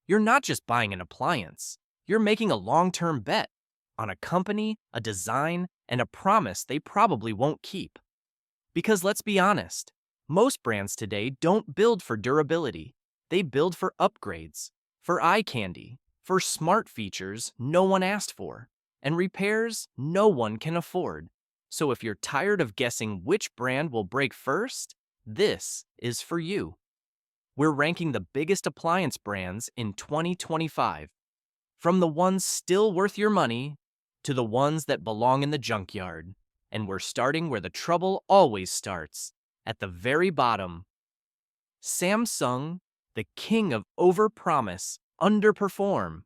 You're not just buying an appliance, you're making a long-term bet on a company, a design, and a promise they probably won't keep. Because let's be honest, most brands today don't build for durability. They build for upgrades, for eye candy, for smart features no one asked for, and repairs no one can afford. So if you're tired of guessing which brand will break first, this is for you. We're ranking the biggest appliance brands in 2025, from the ones still worth your money to the ones that belong in the junkyard. And we're starting where the trouble always starts, at the very bottom. Samsung, the king of overpromise, underperform.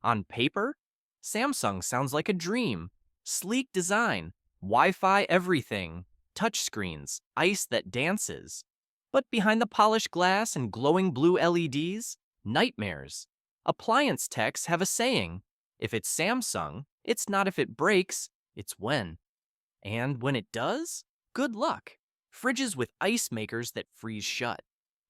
On paper, Samsung sounds like a dream. Sleek design, Wi-Fi everything, touchscreens, ice that dances. But behind the polished glass and glowing blue LEDs, nightmares. Appliance techs have a saying, if it's Samsung, it's not if it breaks, it's when. And when it does, good luck. Fridges with ice makers that freeze shut.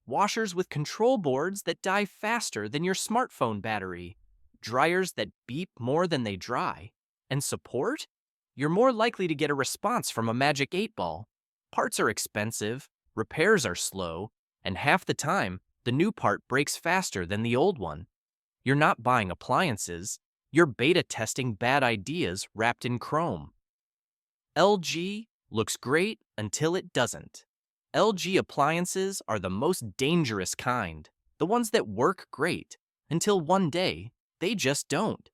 Washers with control boards that die faster than your smartphone battery. Dryers that beep more than they dry. And support? You're more likely to get a response from a Magic 8 Ball. Parts are expensive, repairs are slow, and half the time, the new part breaks faster than the old one. You're not buying appliances, you're beta testing bad ideas wrapped in chrome. LG looks great until it doesn't. LG appliances are the most dangerous kind, the ones that work great, until one day, they just don't.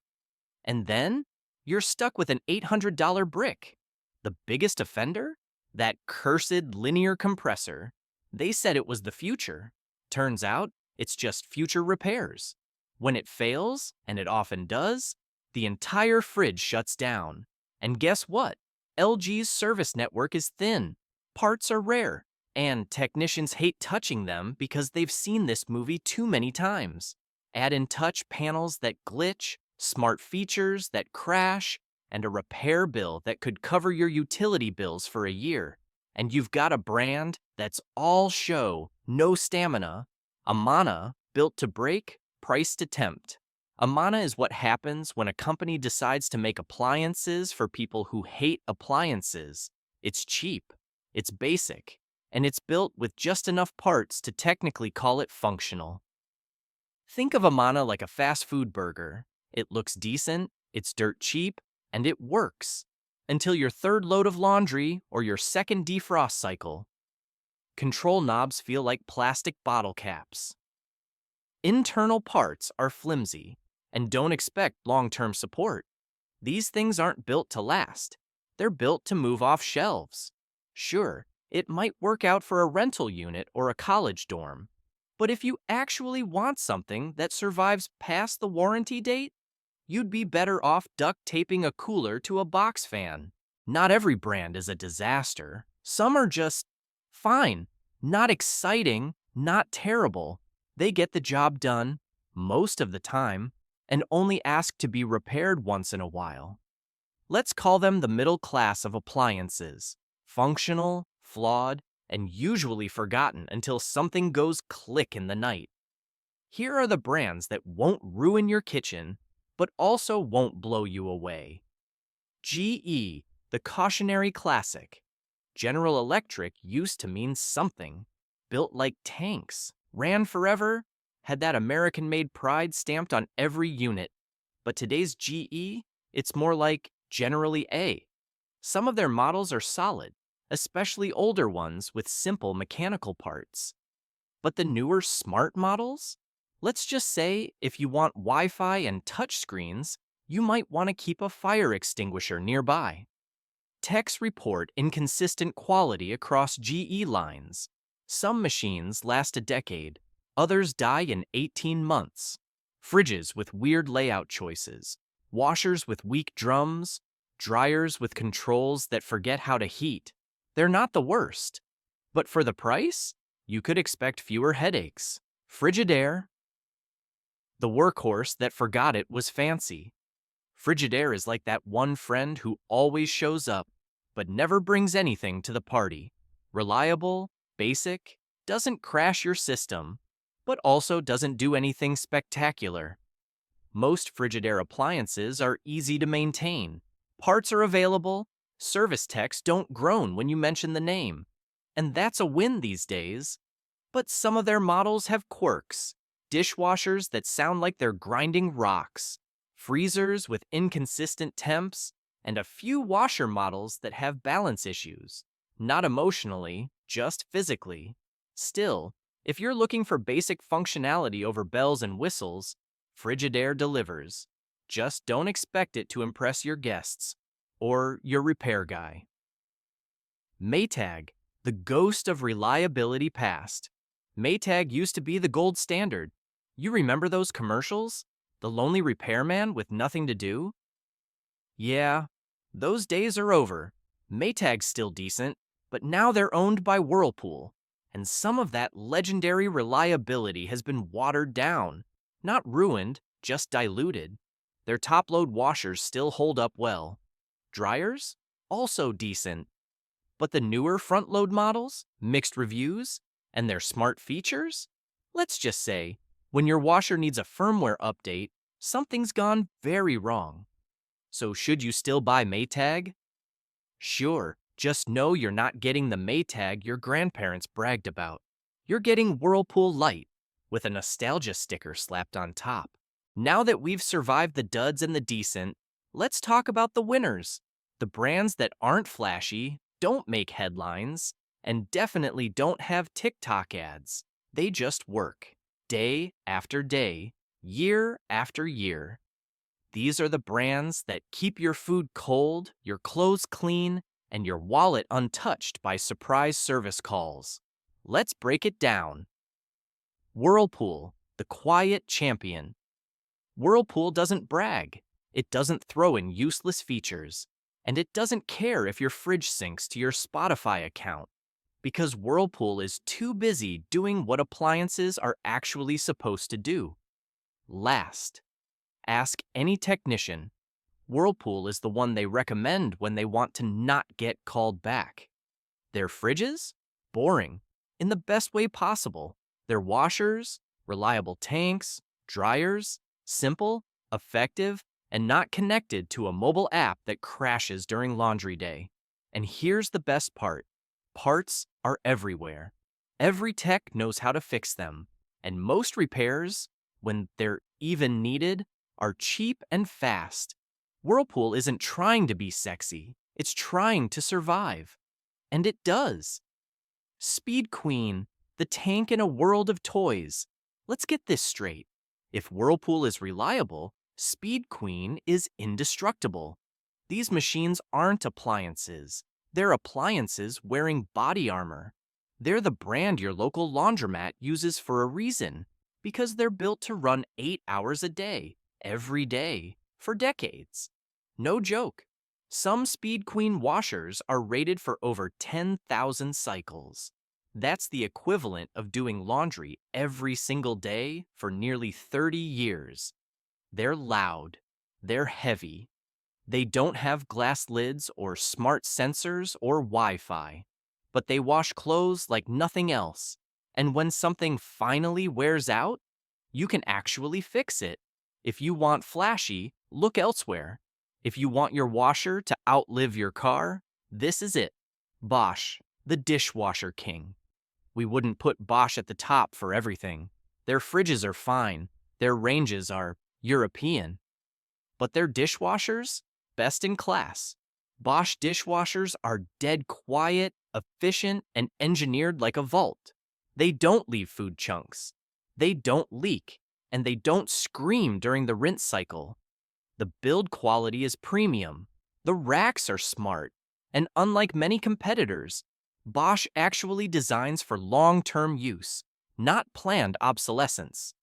And then, you're stuck with an $800 brick. The biggest offender? That cursed linear compressor. They said it was the future. Turns out, it's just future repairs. When it fails, and it often does, the entire fridge shuts down. And guess what? LG's service network is thin, parts are rare, and technicians hate touching them because they've seen this movie too many times. Add in touch panels that glitch, smart features that crash, and a repair bill that could cover your utility bills for a year. And you've got a brand that's all show, no stamina. Amana, built to break, priced to tempt. Amana is what happens when a company decides to make appliances for people who hate appliances. It's cheap, it's basic, and it's built with just enough parts to technically call it functional. Think of Amana like a fast food burger. It looks decent, it's dirt cheap, and it works. Until your third load of laundry or your second defrost cycle. Control knobs feel like plastic bottle caps. Internal parts are flimsy, and don't expect long-term support. These things aren't built to last. They're built to move off shelves. Sure, it might work out for a rental unit or a college dorm, but if you actually want something that survives past the warranty date, you'd be better off duct taping a cooler to a box fan. Not every brand is a disaster. Some are just fine, not exciting, not terrible. They get the job done most of the time and only ask to be repaired once in a while. Let's call them the middle class of appliances. Functional, flawed, and usually forgotten until something goes click in the night. Here are the brands that won't ruin your kitchen, but also won't blow you away. GE, the cautionary classic. General Electric used to mean something. Built like tanks, ran forever, had that American-made pride stamped on every unit. But today's GE, it's more like generally A. Some of their models are solid, especially older ones with simple mechanical parts. But the newer smart models? Let's just say if you want Wi-Fi and touchscreens, you might want to keep a fire extinguisher nearby. Techs report inconsistent quality across GE lines. Some machines last a decade, others die in 18 months. Fridges with weird layout choices, washers with weak drums, dryers with controls that forget how to heat. They're not the worst. But for the price, you could expect fewer headaches. Frigidaire. The workhorse that forgot it was fancy. Frigidaire is like that one friend who always shows up, but never brings anything to the party. Reliable, basic, doesn't crash your system, but also doesn't do anything spectacular. Most Frigidaire appliances are easy to maintain. Parts are available, service techs don't groan when you mention the name. And that's a win these days. But some of their models have quirks. Dishwashers that sound like they're grinding rocks, freezers with inconsistent temps, and a few washer models that have balance issues. Not emotionally, just physically. Still, if you're looking for basic functionality over bells and whistles, Frigidaire delivers. Just don't expect it to impress your guests or your repair guy. Maytag, the ghost of reliability past. Maytag used to be the gold standard. You remember those commercials? The lonely repairman with nothing to do? Yeah, those days are over. Maytag's still decent, but now they're owned by Whirlpool, and some of that legendary reliability has been watered down. Not ruined, just diluted. Their top-load washers still hold up well. Dryers? Also decent. But the newer front-load models, mixed reviews, and their smart features? Let's just say, when your washer needs a firmware update, something's gone very wrong. So should you still buy Maytag? Sure, just know you're not getting the Maytag your grandparents bragged about. You're getting Whirlpool Light, with a nostalgia sticker slapped on top. Now that we've survived the duds and the decent, let's talk about the winners. The brands that aren't flashy, don't make headlines, and definitely don't have TikTok ads. They just work, day after day, year after year. These are the brands that keep your food cold, your clothes clean, and your wallet untouched by surprise service calls. Let's break it down. Whirlpool, the quiet champion. Whirlpool doesn't brag. It doesn't throw in useless features. And it doesn't care if your fridge syncs to your Spotify account. Because Whirlpool is too busy doing what appliances are actually supposed to do. Last. Ask any technician. Whirlpool is the one they recommend when they want to not get called back. Their fridges? Boring. In the best way possible. Their washers? Reliable tanks? Dryers? Simple, effective, and not connected to a mobile app that crashes during laundry day. And here's the best part. Parts are everywhere. Every tech knows how to fix them. And most repairs, when they're even needed, are cheap and fast. Whirlpool isn't trying to be sexy. It's trying to survive. And it does. Speed Queen, the tank in a world of toys. Let's get this straight. If Whirlpool is reliable, Speed Queen is indestructible. These machines aren't appliances. They're appliances wearing body armor. They're the brand your local laundromat uses for a reason, because they're built to run 8 hours a day, every day, for decades. No joke. Some Speed Queen washers are rated for over 10,000 cycles. That's the equivalent of doing laundry every single day for nearly 30 years. They're loud. They're heavy. They don't have glass lids or smart sensors or Wi-Fi. But they wash clothes like nothing else. And when something finally wears out, you can actually fix it. If you want flashy, look elsewhere. If you want your washer to outlive your car, this is it. Bosch, the dishwasher king. We wouldn't put Bosch at the top for everything. Their fridges are fine. Their ranges are European. But their dishwashers? Best in class. Bosch dishwashers are dead quiet, efficient, and engineered like a vault. They don't leave food chunks. They don't leak. And they don't scream during the rinse cycle. The build quality is premium. The racks are smart. And unlike many competitors, Bosch actually designs for long-term use, not planned obsolescence.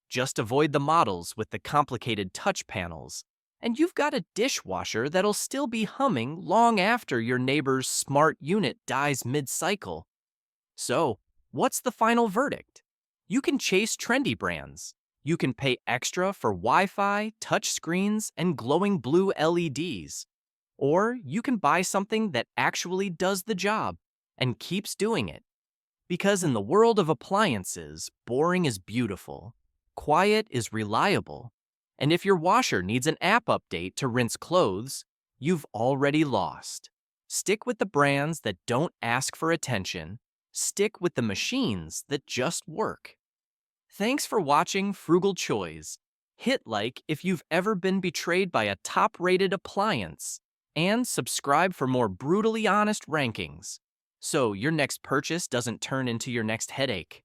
Just avoid the models with the complicated touch panels, and you've got a dishwasher that'll still be humming long after your neighbor's smart unit dies mid-cycle. So, what's the final verdict? You can chase trendy brands. You can pay extra for Wi-Fi, touch screens, and glowing blue LEDs. Or you can buy something that actually does the job and keeps doing it. Because in the world of appliances, boring is beautiful, quiet is reliable, and if your washer needs an app update to rinse clothes, you've already lost. Stick with the brands that don't ask for attention. Stick with the machines that just work. Thanks for watching Frugal Choice. Hit like if you've ever been betrayed by a top-rated appliance, and subscribe for more brutally honest rankings, so your next purchase doesn't turn into your next headache.